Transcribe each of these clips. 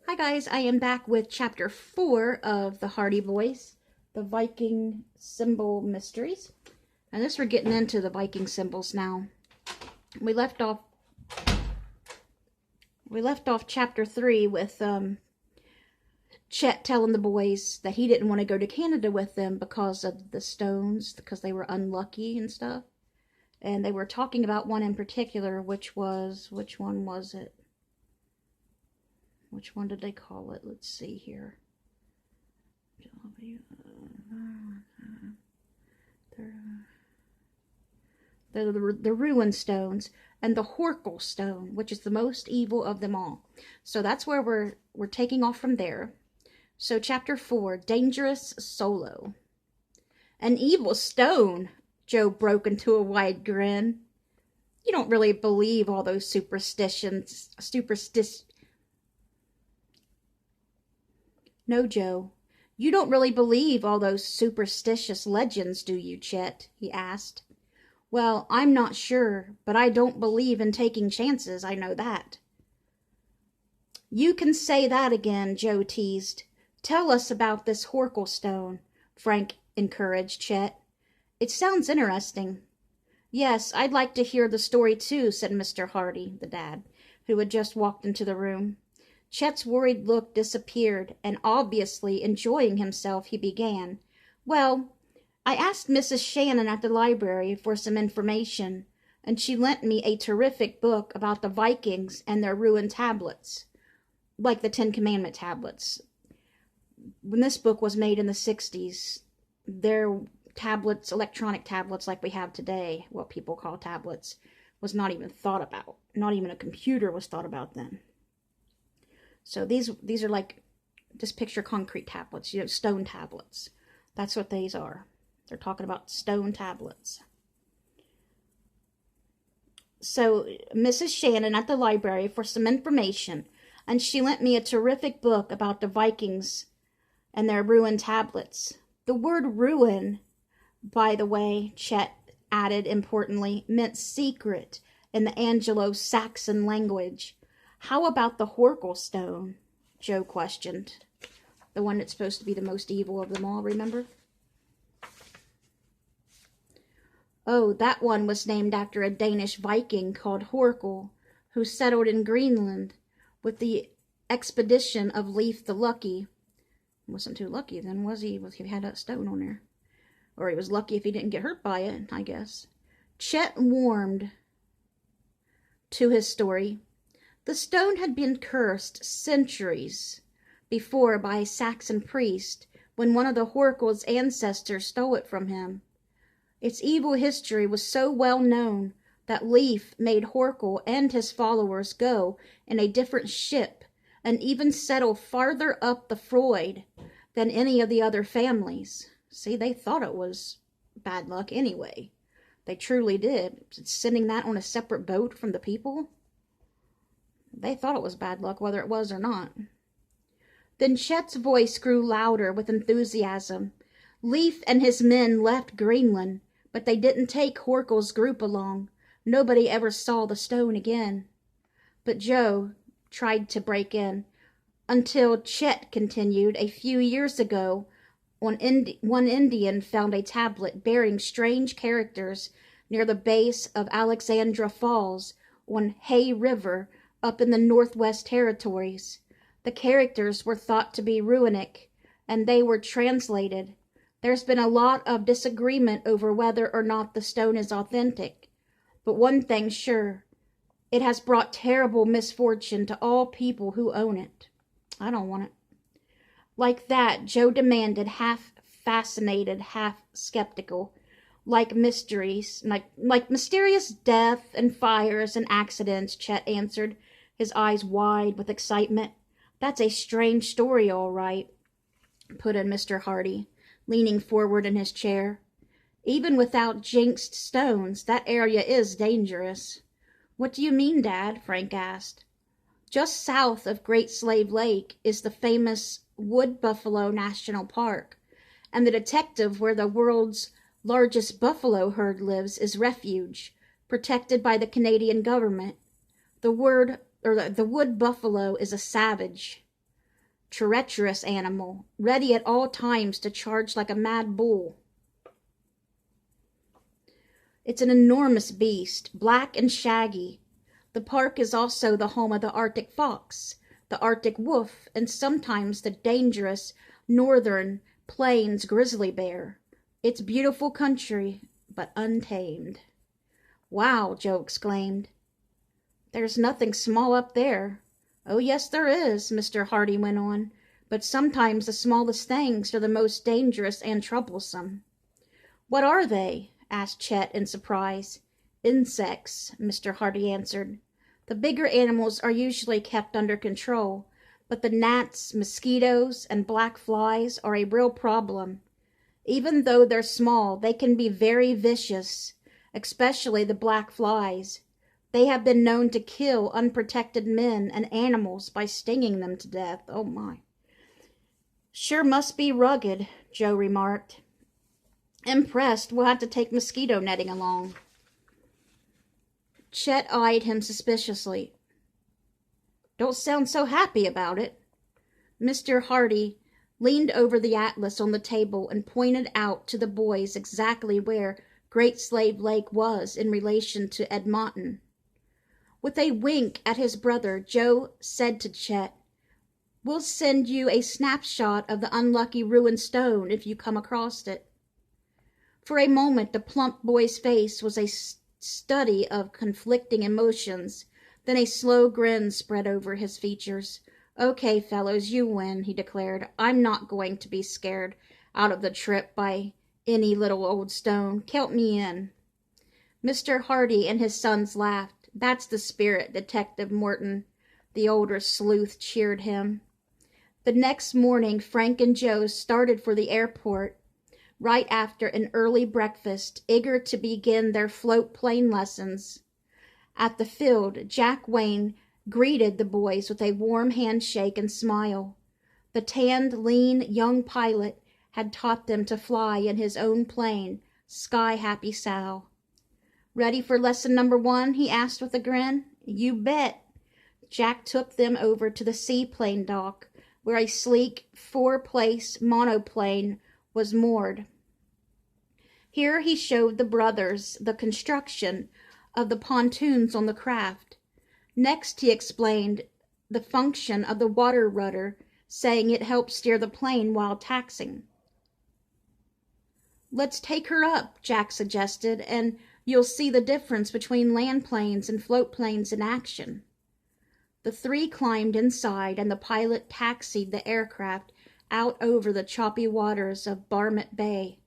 Hi guys, I am back with chapter 4 of the Hardy Boys, the Viking Symbol Mysteries. And this we're getting into the Viking symbols now. We left off chapter 3 with Chet telling the boys that he didn't want to go to Canada with them because of the stones, because they were unlucky and stuff. And they were talking about one in particular, which one was it? Which one did they call it? Let's see here. The ruin stones and the Horkle stone, which is the most evil of them all. So that's where we're taking off from there. So chapter 4, Dangerous Solo. An evil stone, Joe broke into a wide grin. You don't really believe all those superstitions. No, Joe, you don't really believe all those superstitious legends, do you, Chet? He asked. Well, I'm not sure, but I don't believe in taking chances, I know that. You can say that again, Joe teased. Tell us about this Horkle stone, Frank encouraged Chet. It sounds interesting. Yes, I'd like to hear the story too, said Mr. Hardy, the dad, who had just walked into the room. Chet's worried look disappeared, and obviously enjoying himself, he began. Well, I asked Mrs. Shannon at the library for some information, and she lent me a terrific book about the Vikings and their ruined tablets, like the Ten Commandment tablets. When this book was made in the 60s, their tablets, electronic tablets like we have today, what people call tablets, was not even thought about. Not even a computer was thought about then. So these are like, just picture concrete tablets, stone tablets. That's what these are. They're talking about stone tablets. So Mrs. Shannon at the library for some information, and she lent me a terrific book about the Vikings and their ruined tablets. The word ruin, by the way, Chet added importantly, meant secret in the Anglo-Saxon language. How about the Horkle stone? Joe questioned. The one that's supposed to be the most evil of them all, remember? Oh, that one was named after a Danish Viking called Horkle, who settled in Greenland with the expedition of Leif the Lucky. He wasn't too lucky then, was he? He had that stone on there. Or he was lucky if he didn't get hurt by it, I guess. Chet warmed to his story. The stone had been cursed centuries before by a Saxon priest when one of the Horkle's ancestors stole it from him. Its evil history was so well known that Leif made Horkle and his followers go in a different ship and even settle farther up the Freud than any of the other families. See, they thought it was bad luck anyway. They truly did. Sending that on a separate boat from the people, they thought it was bad luck, whether it was or not. Then Chet's voice grew louder with enthusiasm. Leif and his men left Greenland, but they didn't take Horkle's group along. Nobody ever saw the stone again. But Joe tried to break in, until Chet continued, a few years ago, one Indian found a tablet bearing strange characters near the base of Alexandra Falls on Hay River, up in the Northwest Territories. The characters were thought to be runic, and they were translated. There's been a lot of disagreement over whether or not the stone is authentic. But one thing's sure, it has brought terrible misfortune to all people who own it. I don't want it. Like that, Joe demanded, half fascinated, half skeptical. Like mysteries, like mysterious death and fires and accidents, Chet answered, his eyes wide with excitement. That's a strange story, all right, put in Mr. Hardy, leaning forward in his chair. Even without jinxed stones, that area is dangerous. What do you mean, Dad? Frank asked. Just south of Great Slave Lake is the famous Wood Buffalo National Park, and the detective where the world's largest buffalo herd lives is refuge, protected by the Canadian government. The wood buffalo is a savage. treacherous animal, ready at all times to charge like a mad bull. It's an enormous beast, black and shaggy. The park is also the home of the Arctic fox, the Arctic wolf, and sometimes the dangerous northern plains grizzly bear. It's beautiful country, but untamed. Wow, Joe exclaimed. There's nothing small up there. Oh, yes, there is, Mr. Hardy went on, but sometimes the smallest things are the most dangerous and troublesome. What are they? Asked Chet in surprise. Insects, Mr. Hardy answered. The bigger animals are usually kept under control, but the gnats, mosquitoes, and black flies are a real problem. Even though they're small, they can be very vicious, especially the black flies. They have been known to kill unprotected men and animals by stinging them to death. Oh, my. Sure must be rugged, Joe remarked. Impressed, we'll have to take mosquito netting along. Chet eyed him suspiciously. Don't sound so happy about it. Mr. Hardy leaned over the atlas on the table and pointed out to the boys exactly where Great Slave Lake was in relation to Edmonton. With a wink at his brother, Joe said to Chet, We'll send you a snapshot of the unlucky ruined stone if you come across it. For a moment the plump boy's face was a study of conflicting emotions. Then a slow grin spread over his features. Okay, fellows, you win, he declared. I'm not going to be scared out of the trip by any little old stone. Count me in. Mr. Hardy and his sons laughed. That's the spirit, Detective Morton. The older sleuth cheered him. The next morning Frank and Joe started for the airport right after an early breakfast, eager to begin their float plane lessons. At the field, Jack Wayne greeted the boys with a warm handshake and smile. The tanned, lean young pilot had taught them to fly in his own plane, Sky Happy Sal. Ready for lesson number 1? He asked with a grin. You bet. Jack took them over to the seaplane dock, where a sleek 4-place monoplane was moored. Here he showed the brothers the construction of the pontoons on the craft. Next he explained the function of the water rudder, saying it helped steer the plane while taxiing. Let's take her up, Jack suggested, and you'll see the difference between land planes and float planes in action. The three climbed inside, and the pilot taxied the aircraft out over the choppy waters of Barmet Bay.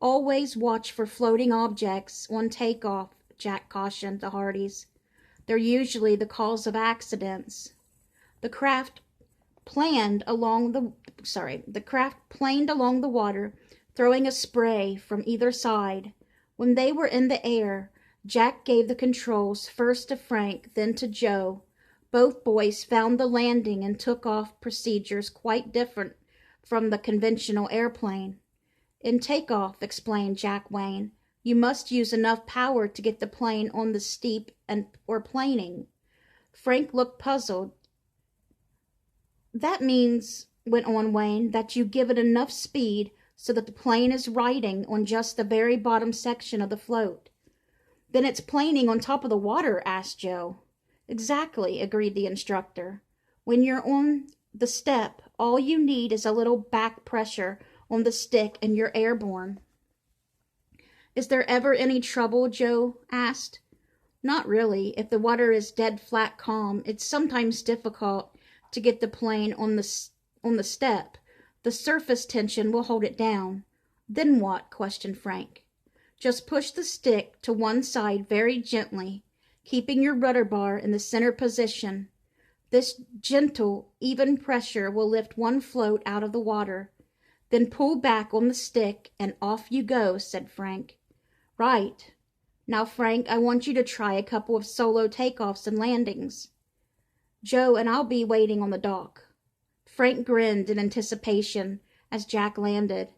Always watch for floating objects on takeoff, Jack cautioned the Hardys. They're usually the cause of accidents. The craft planed along the water, throwing a spray from either side. When they were in the air, Jack gave the controls first to Frank, then to Joe. Both boys found the landing and took off procedures quite different from the conventional airplane. In takeoff, explained Jack Wayne, you must use enough power to get the plane on the steep or planing. Frank looked puzzled. That means, went on Wayne, that you give it enough speed so that the plane is riding on just the very bottom section of the float. Then it's planing on top of the water, asked Joe. Exactly, agreed the instructor. When you're on the step, all you need is a little back pressure on the stick and you're airborne. Is there ever any trouble? Joe asked. Not really. If the water is dead flat calm, it's sometimes difficult to get the plane on the step. The surface tension will hold it down. Then what? Questioned Frank. Just push the stick to one side very gently, keeping your rudder bar in the center position. This gentle, even pressure will lift one float out of the water. Then pull back on the stick and off you go, said Frank. Right. Now, Frank, I want you to try a couple of solo takeoffs and landings. Joe and I'll be waiting on the dock. Frank grinned in anticipation as Jack landed.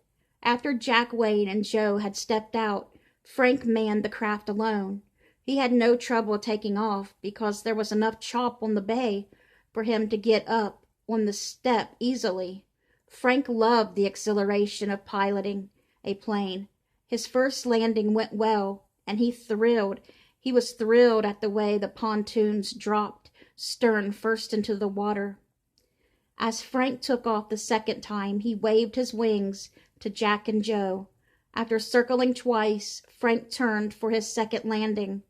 After Jack Wayne and Joe had stepped out, Frank manned the craft alone. He had no trouble taking off because there was enough chop on the bay for him to get up on the step easily. Frank loved the exhilaration of piloting a plane. His first landing went well, and he was thrilled at the way the pontoons dropped stern first into the water. As Frank took off the second time, he waved his wings to Jack and Joe. After circling twice, Frank turned for his second landing.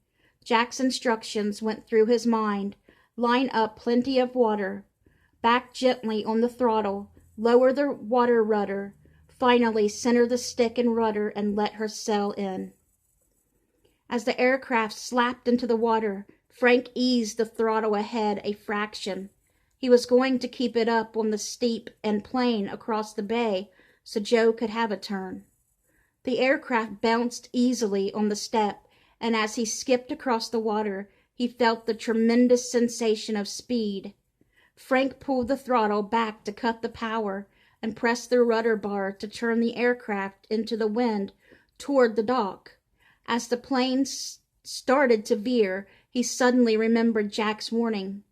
Jack's instructions went through his mind. Line up plenty of water. Back gently on the throttle. Lower the water rudder. Finally, center the stick and rudder and let her sail in. As the aircraft slapped into the water, Frank eased the throttle ahead a fraction. He was going to keep it up on the steep and plain across the bay so Joe could have a turn. The aircraft bounced easily on the step, and as he skipped across the water, he felt the tremendous sensation of speed. Frank pulled the throttle back to cut the power and pressed the rudder bar to turn the aircraft into the wind toward the dock. As the plane started to veer, he suddenly remembered Jack's warning.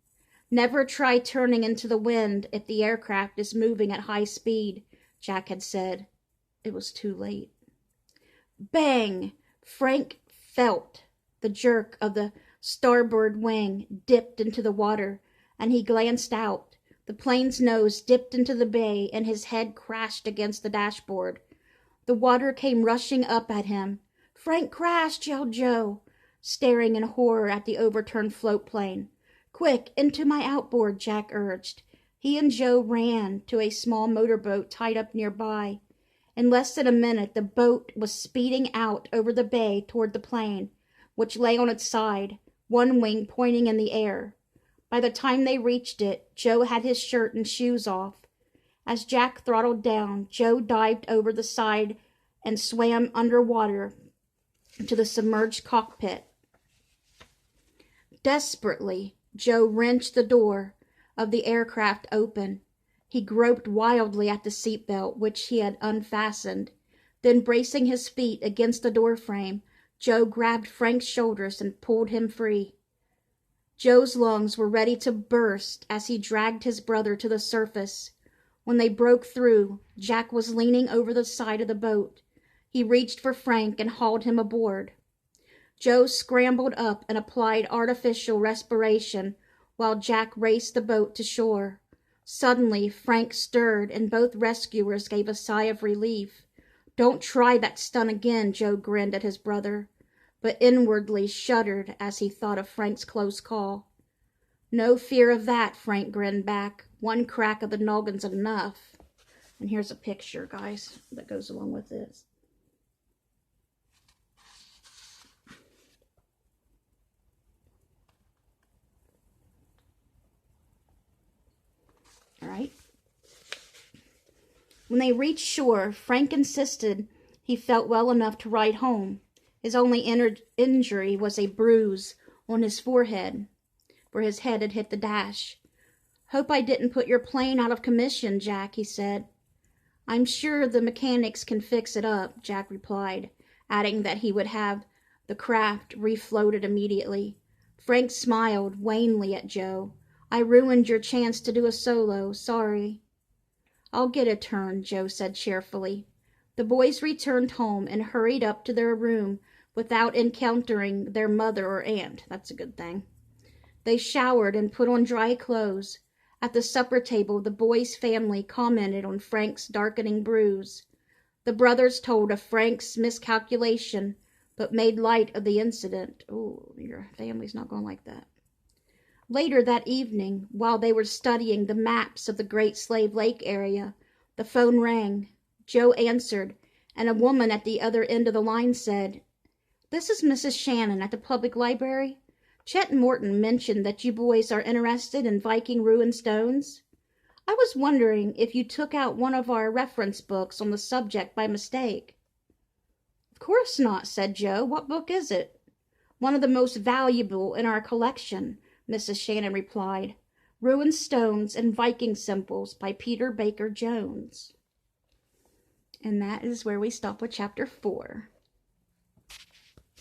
Never try turning into the wind if the aircraft is moving at high speed, Jack had said. It was too late. Bang! Frank felt the jerk of the starboard wing dipped into the water, and he glanced out. The plane's nose dipped into the bay, and his head crashed against the dashboard. The water came rushing up at him. "Frank crashed!" yelled Joe, staring in horror at the overturned float plane. "Quick, into my outboard," Jack urged. He and Joe ran to a small motorboat tied up nearby. In less than a minute, the boat was speeding out over the bay toward the plane, which lay on its side, one wing pointing in the air. By the time they reached it, Joe had his shirt and shoes off. As Jack throttled down, Joe dived over the side and swam underwater to the submerged cockpit. Desperately, Joe wrenched the door of the aircraft open. He groped wildly at the seatbelt, which he had unfastened. Then, bracing his feet against the doorframe, Joe grabbed Frank's shoulders and pulled him free. Joe's lungs were ready to burst as he dragged his brother to the surface. When they broke through, Jack was leaning over the side of the boat. He reached for Frank and hauled him aboard. Joe scrambled up and applied artificial respiration while Jack raced the boat to shore. Suddenly, Frank stirred, and both rescuers gave a sigh of relief. "Don't try that stunt again," Joe grinned at his brother, but inwardly shuddered as he thought of Frank's close call. "No fear of that," Frank grinned back. "One crack of the noggin's enough." And here's a picture, guys, that goes along with this. All right. When they reached shore, Frank insisted he felt well enough to ride home. His only injury was a bruise on his forehead, where his head had hit the dash. "Hope I didn't put your plane out of commission, Jack," he said. "I'm sure the mechanics can fix it up," Jack replied, adding that he would have the craft refloated immediately. Frank smiled wanly at Joe. "I ruined your chance to do a solo. Sorry." "I'll get a turn," Joe said cheerfully. The boys returned home and hurried up to their room without encountering their mother or aunt. That's a good thing. They showered and put on dry clothes. At the supper table, the boys' family commented on Frank's darkening bruise. The brothers told of Frank's miscalculation, but made light of the incident. "Oh, your family's not going to like that." Later that evening, while they were studying the maps of the Great Slave Lake area, the phone rang. Joe answered, and a woman at the other end of the line said, "This is Mrs. Shannon at the public library. Chet Morton mentioned that you boys are interested in Viking ruined stones. I was wondering if you took out one of our reference books on the subject by mistake." "Of course not," said Joe. "What book is it?" "One of the most valuable in our collection," Mrs. Shannon replied. "Ruined Stones and Viking Symbols by Peter Baker Jones." And that is where we stop with chapter 4.